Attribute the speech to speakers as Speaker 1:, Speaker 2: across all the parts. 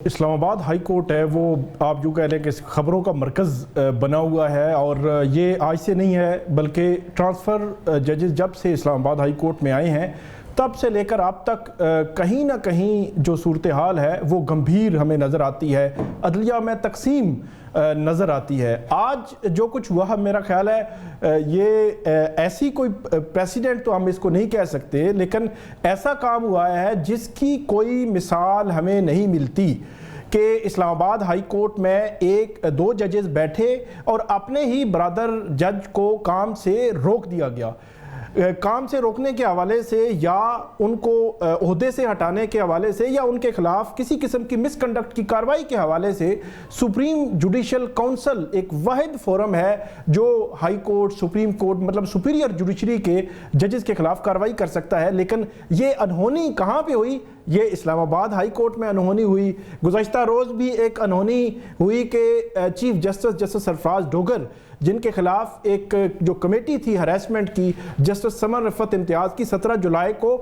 Speaker 1: اسلام آباد high court ہے وہ آپ جو کہہ لیں کہ خبروں کا مرکز بنا ہوا ہے، اور یہ آج سے نہیں ہے بلکہ ٹرانسفر ججز جب سے اسلام آباد ہائی کورٹ میں آئے ہیں تب سے لے کر اب تک کہیں نہ کہیں جو صورتحال ہے وہ گمبھیر ہمیں نظر آتی ہے، عدلیہ میں تقسیم نظر آتی ہے۔ آج جو کچھ ہوا میرا خیال ہے یہ ایسی کوئی پریسیڈنٹ تو ہم اس کو نہیں کہہ سکتے، لیکن ایسا کام ہوا ہے جس کی کوئی مثال ہمیں نہیں ملتی کہ اسلام آباد ہائی کورٹ میں دو ججز بیٹھے اور اپنے ہی برادر جج کو کام سے روک دیا گیا۔ کام سے روکنے کے حوالے سے یا ان کو عہدے سے ہٹانے کے حوالے سے یا ان کے خلاف کسی قسم کی مس کنڈکٹ کی کارروائی کے حوالے سے سپریم جوڈیشل کونسل ایک واحد فورم ہے جو ہائی کورٹ، سپریم کورٹ مطلب سپیریئر جوڈیشری کے ججز کے خلاف کارروائی کر سکتا ہے، لیکن یہ انہونی کہاں پہ ہوئی؟ یہ اسلام آباد ہائی کورٹ میں انہونی ہوئی۔ گزشتہ روز بھی ایک انہونی ہوئی کہ چیف جسٹس سرفراز ڈوگر جن کے خلاف ایک جو کمیٹی تھی ہراسمنٹ کی جسٹس سمر رفعت امتیاز کی، 17 جولائی کو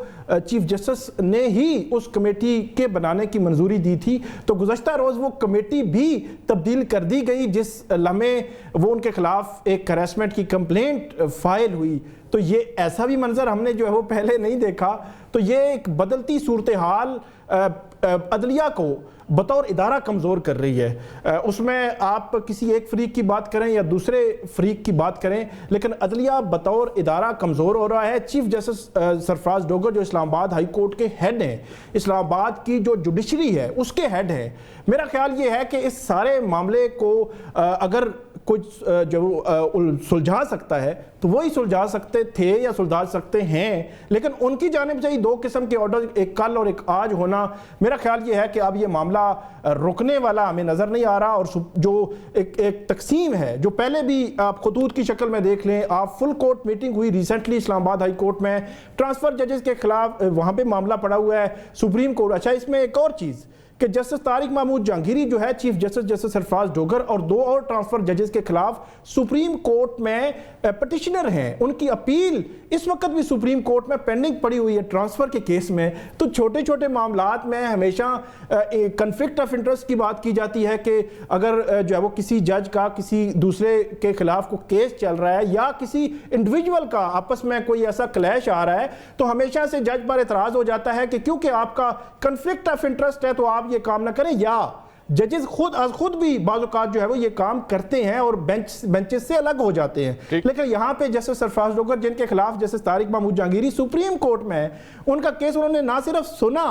Speaker 1: چیف جسٹس نے ہی اس کمیٹی کے بنانے کی منظوری دی تھی، تو گزشتہ روز وہ کمیٹی بھی تبدیل کر دی گئی جس لمحے وہ ان کے خلاف ایک ہراسمنٹ کی کمپلینٹ فائل ہوئی۔ تو یہ ایسا بھی منظر ہم نے جو ہے وہ پہلے نہیں دیکھا۔ تو یہ ایک بدلتی صورتحال عدلیہ کو بطور ادارہ کمزور کر رہی ہے۔ اس میں آپ کسی ایک فریق کی بات کریں یا دوسرے فریق کی بات کریں، لیکن عدلیہ بطور ادارہ کمزور ہو رہا ہے۔ چیف جسٹس سرفراز ڈوگر جو اسلام آباد ہائی کورٹ کے ہیڈ ہیں، اسلام آباد کی جو جوڈیشری ہے اس کے ہیڈ ہیں، میرا خیال یہ ہے کہ اس سارے معاملے کو اگر کچھ جو سلجھا سکتا ہے تو وہی سلجھا سکتے تھے یا سلجھا سکتے ہیں، لیکن ان کی جانب سے ہی دو قسم کے آرڈر، ایک کل اور ایک آج ہونا، میرا خیال یہ ہے کہ اب یہ معاملہ رکنے والا ہمیں نظر نہیں آ رہا۔ اور جو ایک تقسیم ہے جو پہلے بھی آپ خطوط کی شکل میں دیکھ لیں، آپ فل کورٹ میٹنگ ہوئی ریسنٹلی اسلام آباد ہائی کورٹ میں ٹرانسفر ججز کے خلاف، وہاں پہ معاملہ پڑا ہوا ہے سپریم کورٹ۔ اچھا، اس میں ایک اور چیز کہ جسٹس طارق محمود جہانگیری جو ہے چیف جسٹس سرفراز ڈوگر اور دو اور ٹرانسفر ججز کے خلاف سپریم کورٹ میں پٹیشنر ہیں، ان کی اپیل اس وقت بھی سپریم کورٹ میں پینڈنگ پڑی ہوئی ہے ٹرانسفر کے کیس میں۔ تو چھوٹے چھوٹے معاملات میں ہمیشہ کنفلکٹ آف انٹرسٹ کی بات کی جاتی ہے کہ اگر جو ہے وہ کسی جج کا کسی دوسرے کے خلاف کوئی کیس چل رہا ہے یا کسی انڈیویجول کا آپس میں کوئی ایسا کلیش آ رہا ہے تو ہمیشہ سے جج پر اعتراض ہو جاتا ہے کہ کیونکہ آپ کا کنفلکٹ آف انٹرسٹ ہے تو آپ یہ کام نہ کریں، یا ججز خود بھی بعض اوقات جو ہے وہ یہ کام کرتے ہیں اور بینچز سے الگ ہو جاتے ہیں۔ لیکن یہاں پہ جسٹس سرفراز ڈوگر جن کے خلاف justice Tariq Mahmood Jahangiri supreme court میں ان کا کیس انہوں نے نہ صرف سنا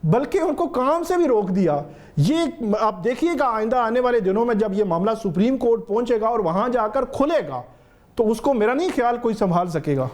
Speaker 1: بلکہ ان کو کام سے بھی روک دیا۔ یہ آپ دیکھیے گا آئندہ آنے والے دنوں میں جب یہ معاملہ سپریم کورٹ پہنچے گا اور وہاں جا کر کھلے گا تو اس کو میرا نہیں خیال کوئی سنبھال سکے گا۔